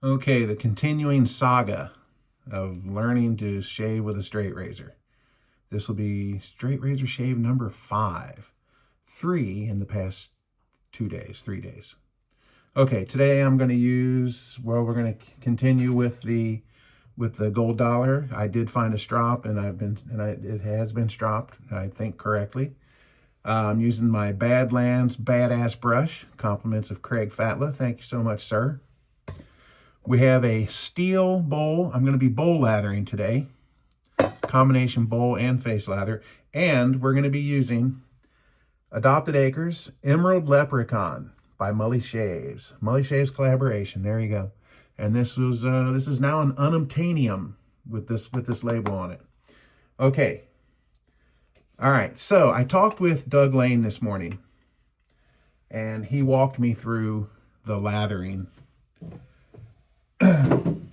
Okay, the continuing saga of learning to shave with a straight razor. This will be straight razor shave number 5. 3 in the past 2 days, 3 days. Okay, today I'm going to use, well, we're going to continue with the gold dollar. I did find a strop, and it has been stropped, I think correctly. I'm using my Badlands Badass brush. Compliments of Craig Fatla. Thank you so much, sir. We have a steel bowl. I'm going to be bowl lathering today. Combination bowl and face lather. And we're going to be using Adopted Acres Emerald Leprechaun by Mully Shaves. Mully Shaves collaboration. There you go. And this is now an unobtainium with this label on it. Okay. All right. So I talked with Doug Lane this morning, and he walked me through the lathering.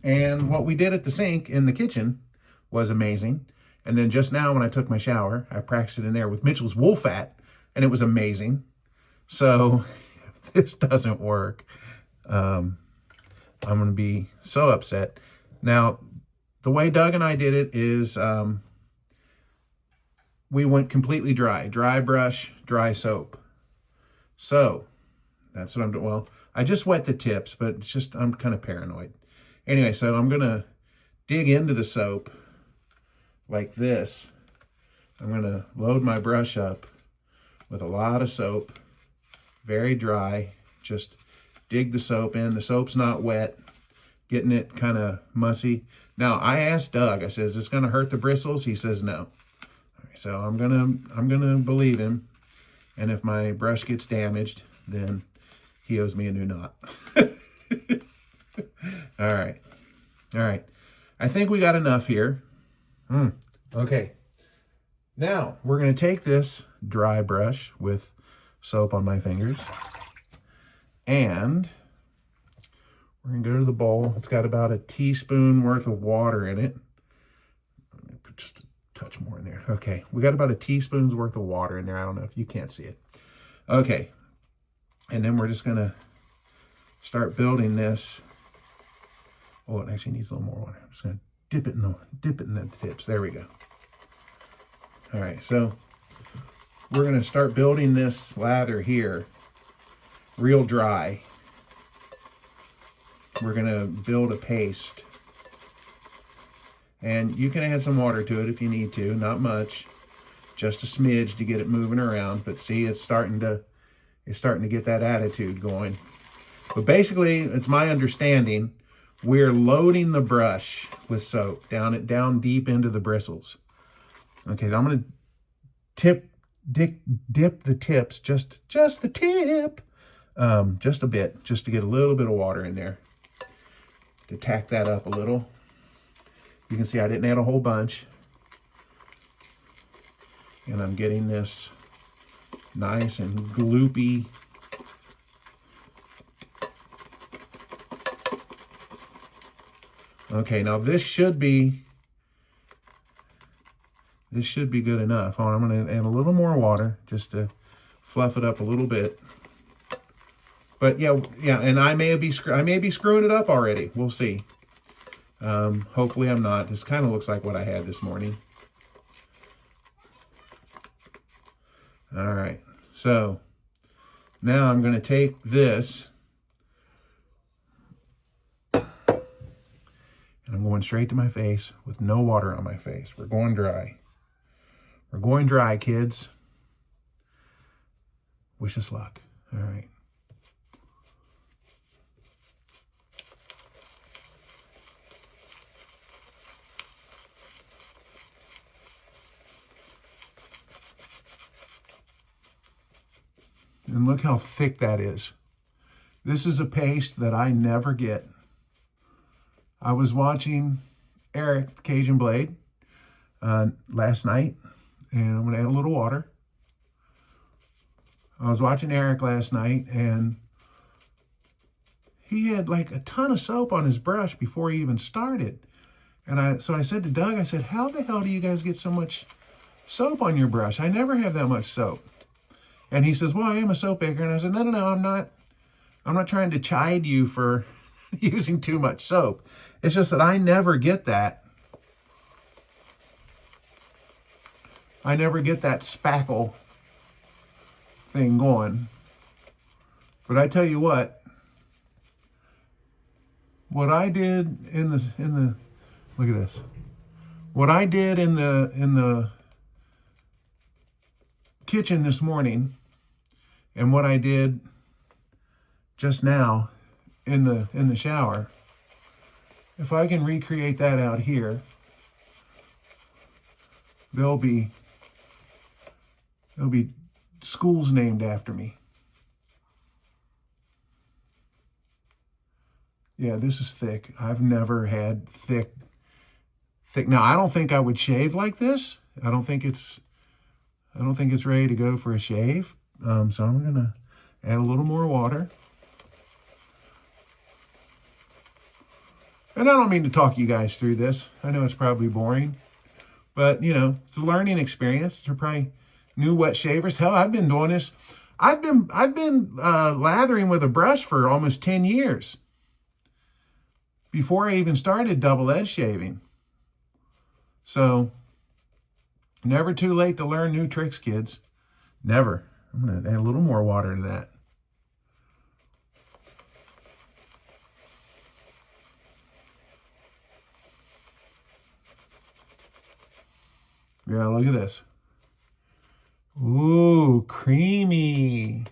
And what we did at the sink in the kitchen was amazing. And then just now when I took my shower, I practiced it in there with Mitchell's wool fat, and it was amazing. So if this doesn't work, I'm going to be so upset. Now, the way Doug and I did it is we went completely dry. Dry brush, dry soap. So that's what I'm doing. Well, I just wet the tips, but it's just, I'm kind of paranoid. Anyway, so I'm going to dig into the soap like this. I'm going to load my brush up with a lot of soap, very dry. Just dig the soap in. The soap's not wet, getting it kind of mussy. Now, I asked Doug, I said, is this going to hurt the bristles? He says no. So I'm gonna believe him. And if my brush gets damaged, then he owes me a new knot. All right. I think we got enough here. Okay. Now we're gonna take this dry brush with soap on my fingers, and we're gonna go to the bowl. It's got about a teaspoon worth of water in it. Let me put just a touch more in there. Okay, we got about a teaspoon's worth of water in there. I don't know if you can't see it. Okay, and then we're just gonna start building this. Oh, it actually needs a little more water. I'm just gonna dip it in the tips. There we go. All right, so we're gonna start building this lather here real dry. We're gonna build a paste. And you can add some water to it if you need to, not much, just a smidge to get it moving around. But see, it's starting to get that attitude going. But basically, it's my understanding, we're loading the brush with soap down deep into the bristles. Okay, so I'm gonna dip the tips, just the tip, just a bit, just to get a little bit of water in there to tack that up a little. You can see I didn't add a whole bunch. And I'm getting this nice and gloopy. Okay, now this should be good enough. I'm going to add a little more water just to fluff it up a little bit. But yeah, and I may be screwing it up already. We'll see. Hopefully I'm not. This kind of looks like what I had this morning. All right, so now I'm going to take this and I'm going straight to my face with no water on my face. We're going dry. We're going dry, kids. Wish us luck. All right. And look how thick that is. This is a paste that I never get. I was watching Eric, Cajun Blade, last night, and I'm going to add a little water. I was watching Eric last night, and he had like a ton of soap on his brush before he even started. And so I said to Doug, I said, how the hell do you guys get so much soap on your brush? I never have that much soap. And he says, well, I am a soap maker. And I said, no, I'm not trying to chide you for using too much soap. It's just that I never get that. I never get that spackle thing going. But I tell you what I did in the look at this. What I did in the kitchen this morning and what I did just now in the shower, if I can recreate that out here, there'll be schools named after me. Yeah, this is thick. I've never had thick. Now, I don't think I would shave like this. I don't think it's ready to go for a shave. So I'm gonna add a little more water. And I don't mean to talk you guys through this. I know it's probably boring, but you know, it's a learning experience. They're probably new wet shavers. Hell, I've been doing this. I've been lathering with a brush for almost 10 years. Before I even started double edge shaving. So, never too late to learn new tricks, kids. Never. I'm going to add a little more water to that. Yeah, look at this. Ooh, creamy.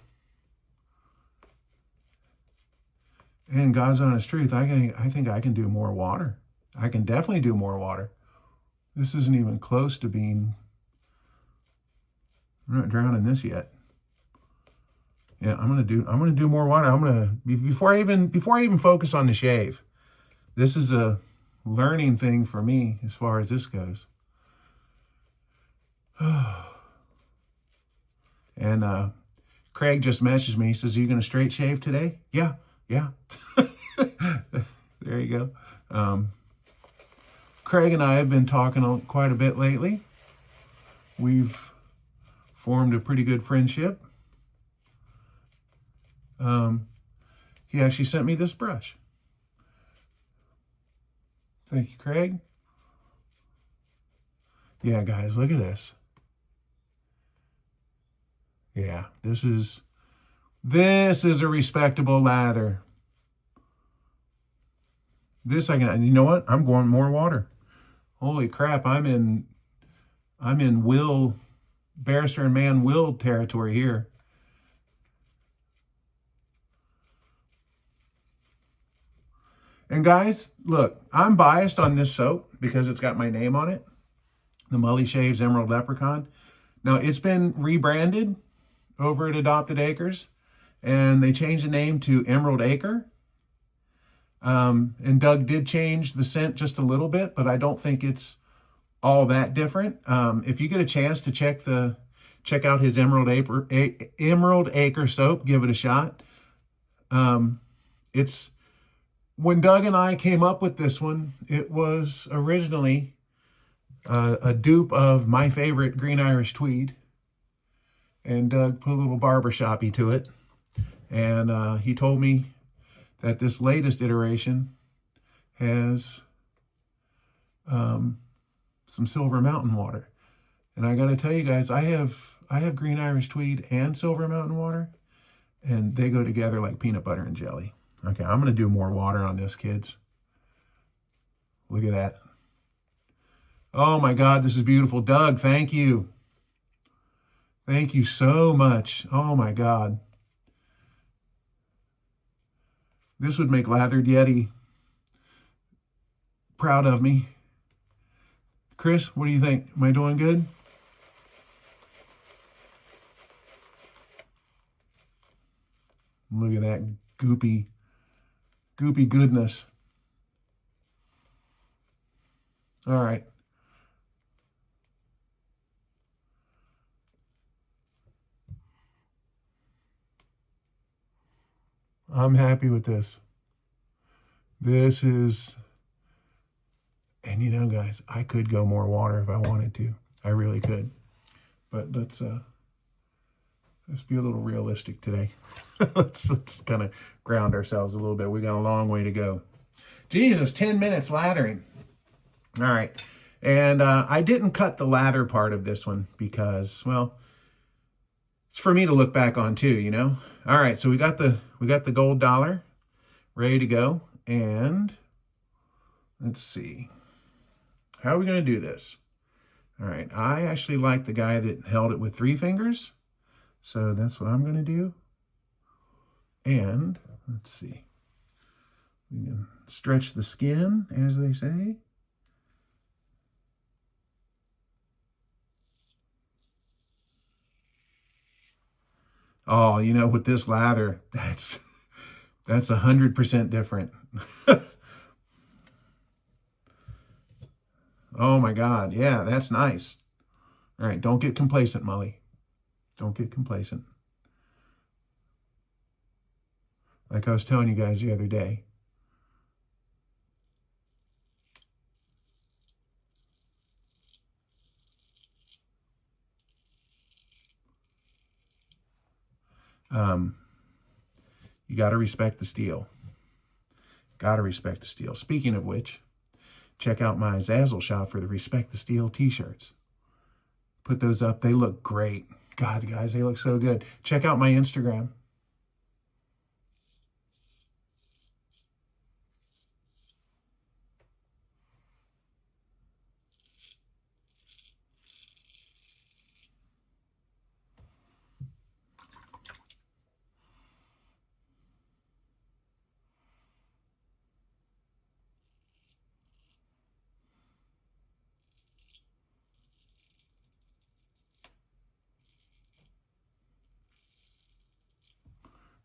And God's honest truth, I think I can do more water. I can definitely do more water. This isn't even close to being, I'm not drowning this yet. Yeah, I'm gonna do more water. Before I even focus on the shave. This is a learning thing for me as far as this goes. And Craig just messaged me. He says, "Are you gonna straight shave today?" Yeah. There you go. Craig and I have been talking quite a bit lately. We've formed a pretty good friendship. He actually sent me this brush. Thank you, Craig. Yeah, guys, look at this. Yeah, this is a respectable lather. This I can, you know what? I'm going more water. Holy crap, I'm in Will, Barrister and Man Will territory here. And guys, look, I'm biased on this soap because it's got my name on it. The Mully Shaves Emerald Leprechaun. Now, it's been rebranded over at Adopted Acres, and they changed the name to Emerald Acre. And Doug did change the scent just a little bit, but I don't think it's all that different. If you get a chance to check out his Emerald Acre soap, give it a shot. It's when Doug and I came up with this one, it was originally a dupe of my favorite Green Irish Tweed, and Doug put a little barbershop-y to it, and he told me that this latest iteration has some Silver Mountain water. And I got to tell you guys, I have Green Irish Tweed and Silver Mountain water, and they go together like peanut butter and jelly. Okay, I'm going to do more water on this, kids. Look at that. Oh my God, this is beautiful. Doug, thank you. Thank you so much. Oh my God. This would make Lathered Yeti proud of me. Chris, what do you think? Am I doing good? Look at that goopy goodness. All right. I'm happy with this. This is, and you know, guys, I could go more water if I wanted to. I really could. But let's Let's be a little realistic today. let's kind of ground ourselves a little bit. We got a long way to go. Jesus, 10 minutes lathering. All right. And I didn't cut the lather part of this one because, well, it's for me to look back on too, you know. All right, so we got the gold dollar ready to go. And let's see. How are we going to do this? All right, I actually like the guy that held it with 3 fingers. So that's what I'm going to do. And let's see. We can stretch the skin, as they say. Oh, you know, with this lather, that's 100% different. Oh my God, yeah, that's nice. All right, don't get complacent, Molly. Don't get complacent. Like I was telling you guys the other day. You got to respect the steel. Got to respect the steel. Speaking of which, check out my Zazzle shop for the Respect the Steel t-shirts. Put those up. They look great. God, guys, they look so good. Check out my Instagram.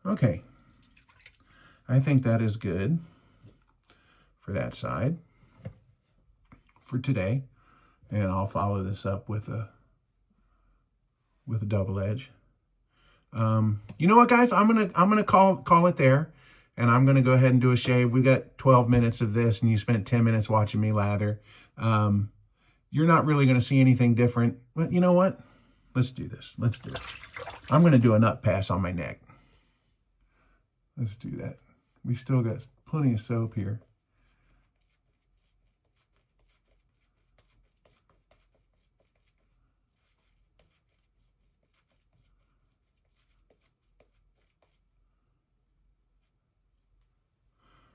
Okay. I think that is good for that side for today. And I'll follow this up with a double edge. You know what, guys? I'm gonna call it there, and I'm gonna go ahead and do a shave. We got 12 minutes of this, and you spent 10 minutes watching me lather. You're not really gonna see anything different. But you know what? Let's do this. Let's do it. I'm gonna do a nut pass on my neck. Let's do that. We still got plenty of soap here.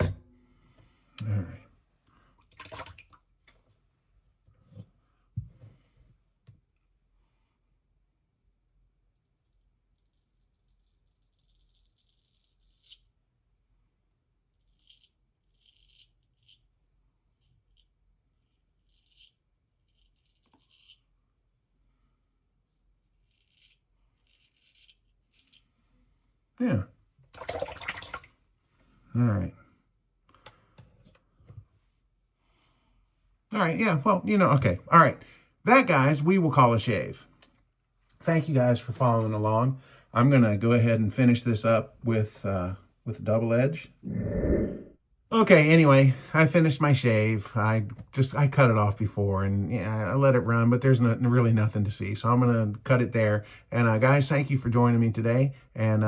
All right. Yeah. All right. All right, yeah, well, you know, okay. All right. That, guys, we will call a shave. Thank you guys for following along. I'm going to go ahead and finish this up with a double edge. Okay, anyway, I finished my shave. I cut it off before, and yeah, I let it run, but there's really nothing to see. So I'm going to cut it there. And guys, thank you for joining me today. And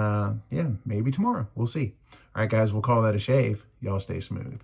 yeah, maybe tomorrow. We'll see. All right, guys, we'll call that a shave. Y'all stay smooth.